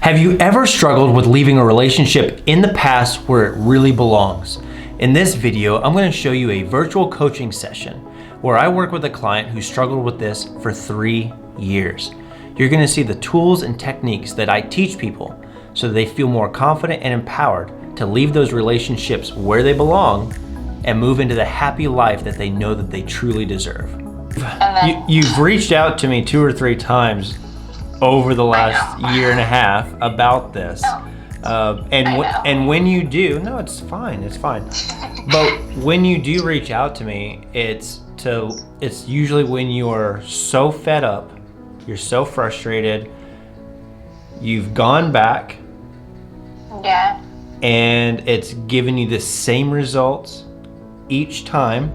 Have you ever struggled with leaving a relationship in the past where it really belongs? In this video, I'm going to show you a virtual coaching session where I work with a client who struggled with this for 3 years. You're going to see the tools and techniques that I teach people so that they feel more confident and empowered to leave those relationships where they belong and move into the happy life that they know that they truly deserve. You've reached out to me 2 or 3 times over the last year and a half about this. And when you do, no, it's fine. But when you do reach out to me, it's usually when you're so fed up, you're so frustrated, you've gone back, and it's given you the same results each time.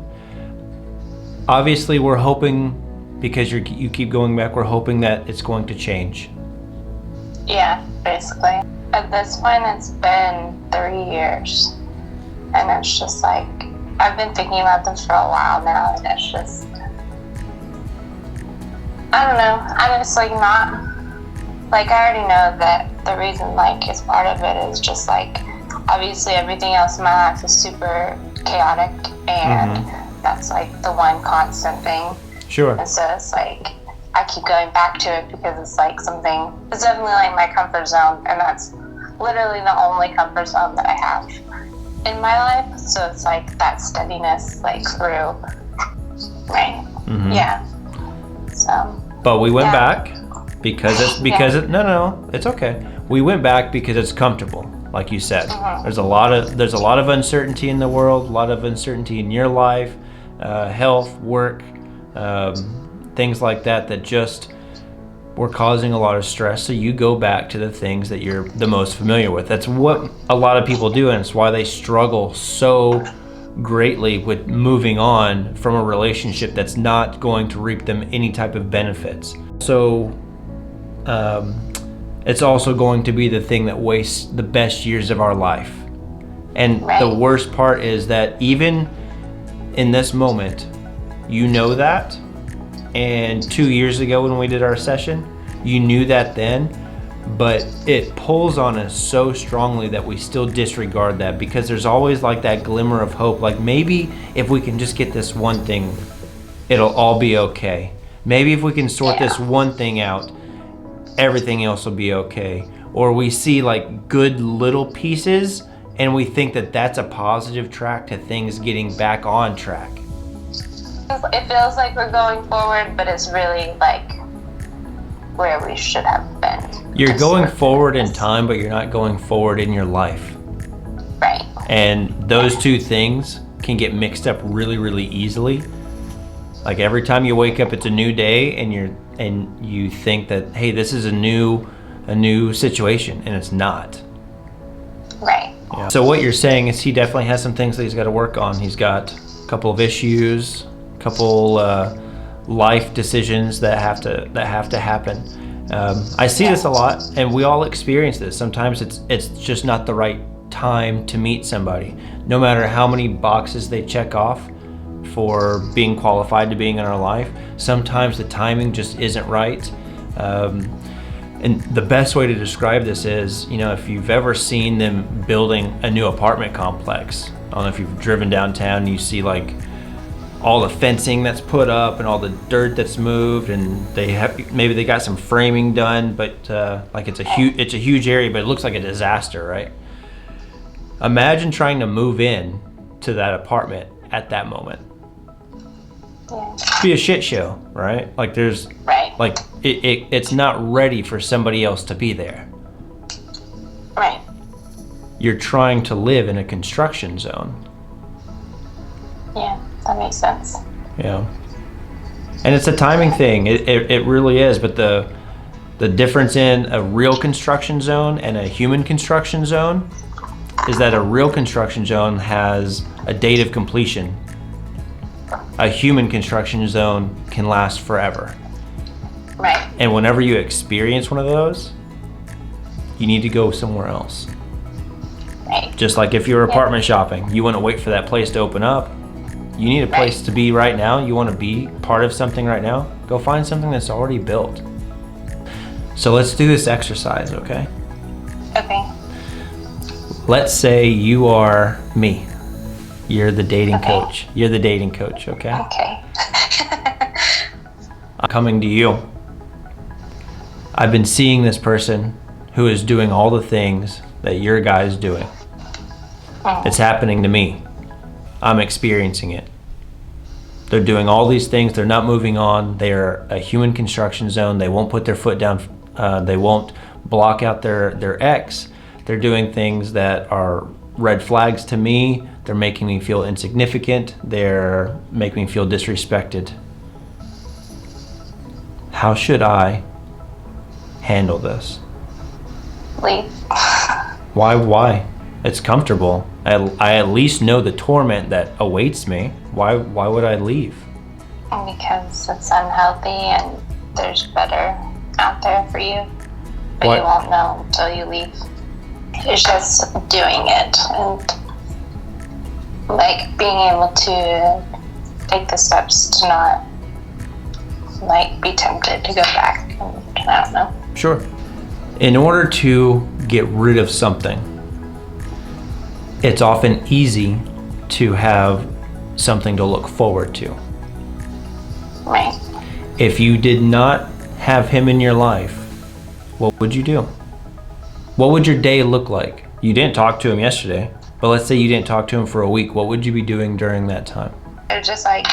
Obviously, we're hoping, because you keep going back, we're hoping that it's going to change. Yeah, basically. At this point, it's been 3 years. And it's just like, I've been thinking about this for a while now, and it's just, I don't know. I'm just like not, like I already know that the reason like is part of it is just like, obviously everything else in my life is super chaotic, and that's like the one constant thing. Sure. And so it's like, I keep going back to it because it's like something, it's definitely like my comfort zone, and that's literally the only comfort zone that I have in my life. So it's like that steadiness like through, right? Yeah. So. But we went back because it's okay. We went back because it's comfortable, like you said. There's a lot of uncertainty in the world, a lot of uncertainty in your life, health, work, things like that just were causing a lot of stress. So you go back to the things that you're the most familiar with. That's what a lot of people do, and it's why they struggle so greatly with moving on from a relationship that's not going to reap them any type of benefits. So it's also going to be the thing that wastes the best years of our life. And the worst part is that even in this moment, you know that. And 2 years ago when we did our session, you knew that then, but it pulls on us so strongly that we still disregard that, because there's always like that glimmer of hope. Like, maybe if we can just get this one thing, it'll all be okay. Maybe if we can sort this one thing out, everything else will be okay. Or we see like good little pieces and we think that that's a positive track to things getting back on track. It feels like we're going forward, but it's really like where we should have been. You're going forward in time, but you're not going forward in your life. Right. And those two things can get mixed up really, really easily. Like every time you wake up, it's a new day, and you think that, hey, this is a new situation, and it's not. Right. Yeah. So what you're saying is he definitely has some things that he's got to work on. He's got a couple of issues, couple life decisions that have to happen. I see this a lot, and we all experience this. Sometimes it's just not the right time to meet somebody, no matter how many boxes they check off for being qualified to being in our life. Sometimes the timing just isn't right. And the best way to describe this is, if you've ever seen them building a new apartment complex, I don't know if you've driven downtown and you see like all the fencing that's put up and all the dirt that's moved, and maybe they got some framing done, but like it's a huge area, but it looks like a disaster, right? Imagine trying to move in to that apartment at that moment. It'd be a shit show, right? Like there's like it's not ready for somebody else to be there. Right. You're trying to live in a construction zone. Yeah. That makes sense. Yeah. And it's a timing thing. It really is. But the difference in a real construction zone and a human construction zone is that a real construction zone has a date of completion. A human construction zone can last forever. Right. And whenever you experience one of those, you need to go somewhere else. Right. Just like if you're apartment shopping, you want to wait for that place to open up. You need a place to be right now. You want to be part of something right now. Go find something that's already built. So let's do this exercise, okay? Okay. Let's say you are me. You're the dating Okay. coach. You're the dating coach, okay? Okay. I'm coming to you. I've been seeing this person who is doing all the things that your guy's doing. It's happening to me. I'm experiencing it. They're doing all these things. They're not moving on. They're a human construction zone. They won't put their foot down. They won't block out their ex. They're doing things that are red flags to me. They're making me feel insignificant. They're making me feel disrespected. How should I handle this? Leave. Why? It's comfortable. I at least know the torment that awaits me. Why would I leave? Because it's unhealthy and there's better out there for you. But What? you won't know until you leave. It's just doing it and like being able to take the steps to not like be tempted to go back. And I don't know. Sure. In order to get rid of something, it's often easy to have something to look forward to. Right. If you did not have him in your life, what would you do? What would your day look like? You didn't talk to him yesterday, but let's say you didn't talk to him for a week. What would you be doing during that time? It would just like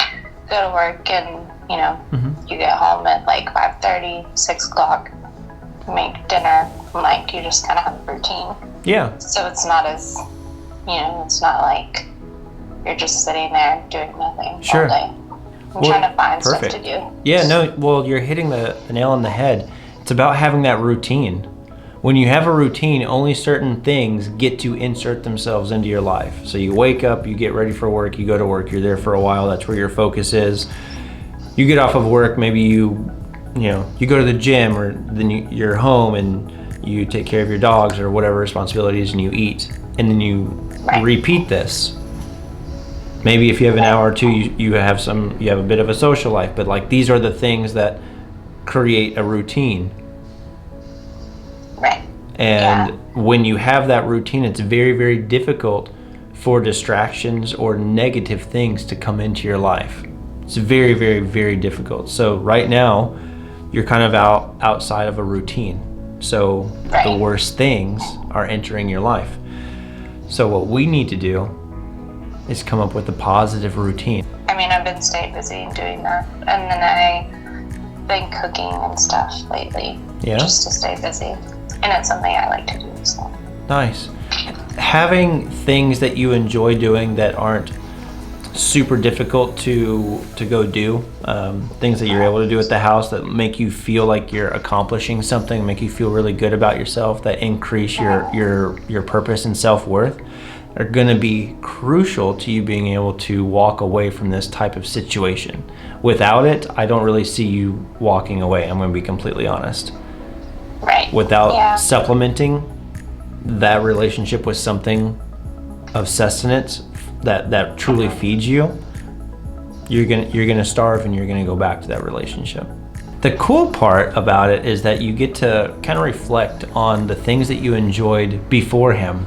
go to work and, you know, you get home at like 5:30, 6 o'clock, make dinner, and like you just kind of have a routine. Yeah. So it's not as, you know, it's not like you're just sitting there doing nothing Sure. all day. I'm Well, trying to find perfect. stuff to do. Yeah, no, well, you're hitting the nail on the head. It's about having that routine. When you have a routine, only certain things get to insert themselves into your life. So you wake up, you get ready for work, you go to work, you're there for a while, that's where your focus is. You get off of work, maybe you go to the gym, or then you're home and you take care of your dogs or whatever responsibilities, and you eat. And then you repeat this. Maybe if you have an hour or two, you have a bit of a social life, but like these are the things that create a routine. Right. And when you have that routine, it's very, very difficult for distractions or negative things to come into your life. It's very, very, very difficult. So right now, you're kind of outside of a routine. So the worst things are entering your life. So what we need to do is come up with a positive routine. I mean, I've been staying busy doing that. And then I've been cooking and stuff lately. Yeah? Just to stay busy. And it's something I like to do, so. Nice. Having things that you enjoy doing that aren't super difficult to go do, things that you're able to do at the house that make you feel like you're accomplishing something, make you feel really good about yourself, that increase your purpose and self-worth, are going to be crucial to you being able to walk away from this type of situation. Without it, I don't really see you walking away. I'm going to be completely honest. Right. Without supplementing that relationship with something of sustenance that truly feeds you, you're gonna starve and you're gonna go back to that relationship. The cool part about it is that you get to kind of reflect on the things that you enjoyed before him,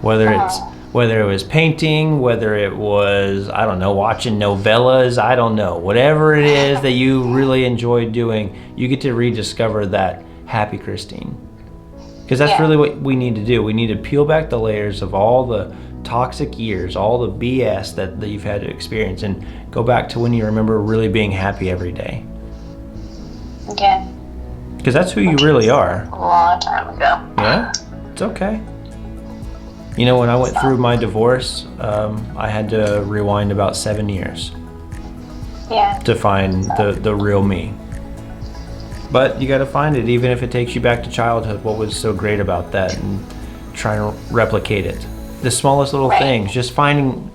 whether it was painting, whether it was, I don't know, watching novellas, I don't know, whatever it is that you really enjoyed doing, you get to rediscover that happy Christine. Because that's really what we need to do. We need to peel back the layers of all the toxic years, all the BS that you've had to experience, and go back to when you remember really being happy every day. Yeah. Because that's who you really are. A long time ago. Yeah? It's okay. You know, when I went through my divorce, I had to rewind about 7 years to find the real me. But you got to find it, even if it takes you back to childhood. What was so great about that, and try to replicate it. The smallest little things, just finding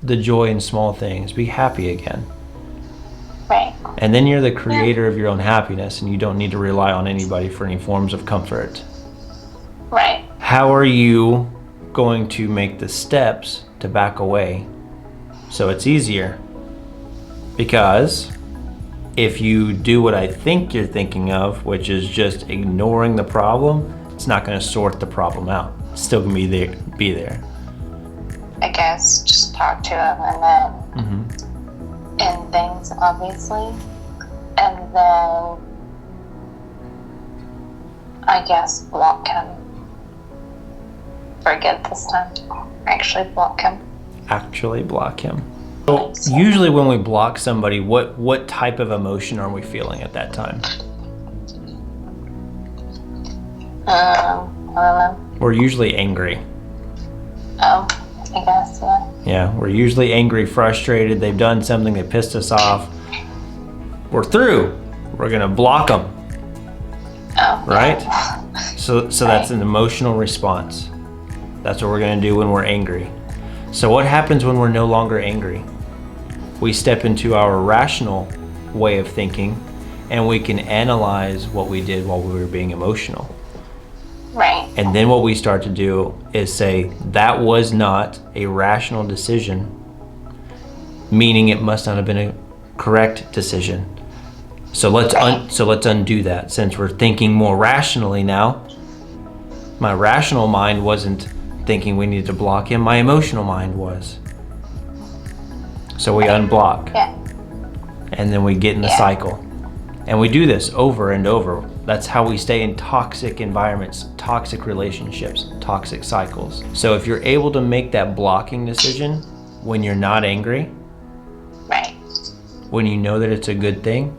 the joy in small things. Be happy again. Right. And then you're the creator of your own happiness, and you don't need to rely on anybody for any forms of comfort. Right. How are you going to make the steps to back away so it's easier? Because if you do what I think you're thinking of, which is just ignoring the problem, It's not going to sort the problem out. It's still going to be there. I guess just talk to him and then end things, obviously. And then I guess block him. Forget this time. Actually block him. So usually when we block somebody, what type of emotion are we feeling at that time? I don't know. We're usually angry. Oh, I guess, yeah. Yeah, we're usually angry, frustrated. They've done something, they pissed us off. We're through. We're gonna block them. Oh, right? Yeah. So that's an emotional response. That's what we're gonna do when we're angry. So what happens when we're no longer angry? We step into our rational way of thinking, and we can analyze what we did while we were being emotional. Right. And then what we start to do is say, that was not a rational decision, meaning it must not have been a correct decision. So let's undo that. Since we're thinking more rationally now, my rational mind wasn't thinking we needed to block him, my emotional mind was. So we unblock. Yeah. And then we get in the cycle. And we do this over and over. That's how we stay in toxic environments, toxic relationships, toxic cycles. So if you're able to make that blocking decision when you're not angry, right, when you know that it's a good thing,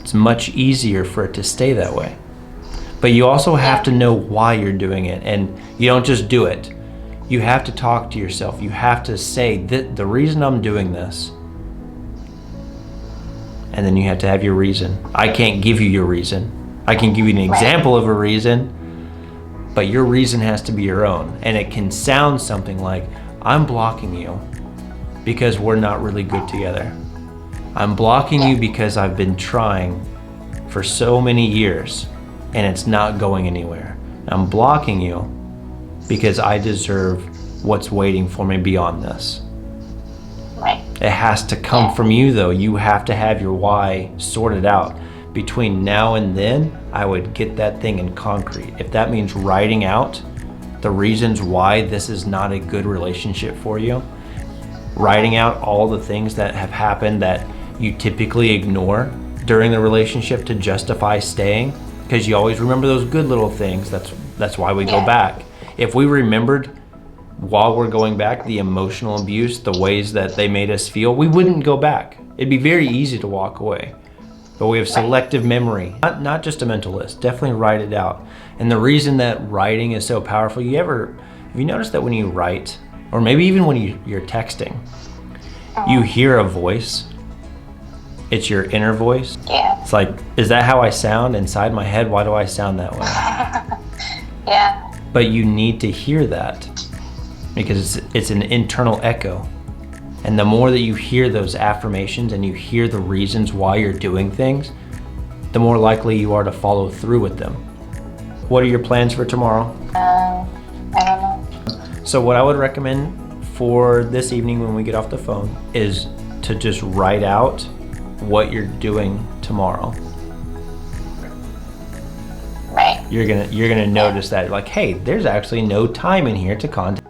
it's much easier for it to stay that way. But you also have to know why you're doing it, and you don't just do it. You have to talk to yourself. You have to say, the reason I'm doing this, and then you have to have your reason. I can't give you your reason. I can give you an example of a reason, but your reason has to be your own. And it can sound something like, I'm blocking you because we're not really good together. I'm blocking you because I've been trying for so many years and it's not going anywhere. I'm blocking you because I deserve what's waiting for me beyond this. right. It has to come from you though. You have to have your why sorted out. Between now and then, I would get that thing in concrete. If that means writing out the reasons why this is not a good relationship for you, writing out all the things that have happened that you typically ignore during the relationship to justify staying, because you always remember those good little things. That's why we go back. If we remembered while we're going back the emotional abuse, the ways that they made us feel, we wouldn't go back. It'd be very easy to walk away. But we have selective memory, not just a mental list. Definitely write it out. And the reason that writing is so powerful, have you noticed that when you write, or maybe even when you're texting, you hear a voice? It's your inner voice. Yeah. It's like, is that how I sound inside my head? Why do I sound that way? Yeah. But you need to hear that because it's an internal echo. And the more that you hear those affirmations and you hear the reasons why you're doing things, the more likely you are to follow through with them. What are your plans for tomorrow? I don't know. So what I would recommend for this evening when we get off the phone is to just write out what you're doing tomorrow. Right. You're gonna notice that, like, hey, there's actually no time in here to contact.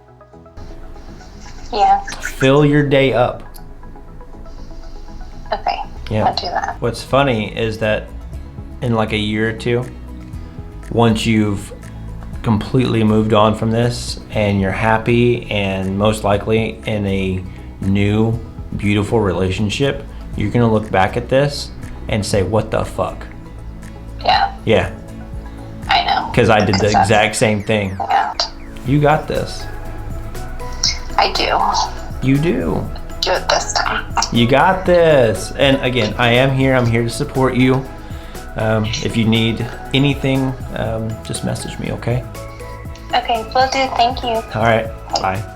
Yeah. Fill your day up. Okay. Yeah. I'll do that. What's funny is that in like a year or two, once you've completely moved on from this and you're happy and most likely in a new, beautiful relationship, you're gonna look back at this and say, what the fuck? Yeah. Yeah. I know. Because I did the exact same thing. Yeah. You got this. I do. You do. Do it this time. You got this. And again, I am here. I'm here to support you. If you need anything, just message me, okay? Okay, will do. Thank you. All right. Bye.